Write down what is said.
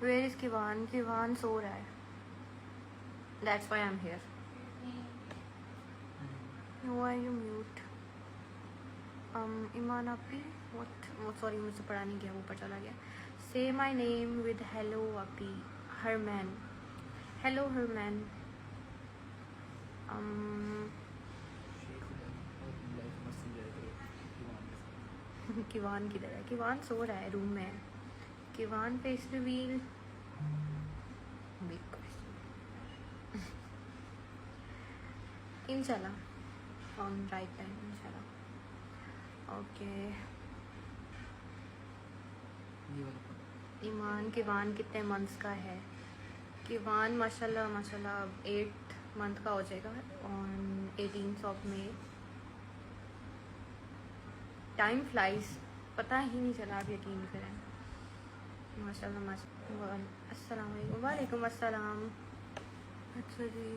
Where is किवान? किवान सो रहा है, that's why I am here. Why are you mute? Iman अपी व्हाट? वो सॉरी, मुझसे पढ़ा नहीं गया, ऊपर चला गया। से माई नेम विद हेलो अपी। हरमैन, हेलो हरमैन। किवान किधर है? किवान सो रहा है, रूम में है। किवान फेस रिवील, बिग क्वेश्चन। इंशाल्लाह ऑन राइट टाइम, इंशाल्लाह। ओके। ईमान, किवान कितने मंथ्स का है? किवान माशाल्लाह माशाल्लाह 8 मंथ का हो जाएगा on 18th of May. Time flies, पता ही नहीं चला, आप यकीन करें। माशाल्लाह माशाल्लाह। अस्सलाम वालेकुम। वालेकुम अस्सलाम। अच्छा जी।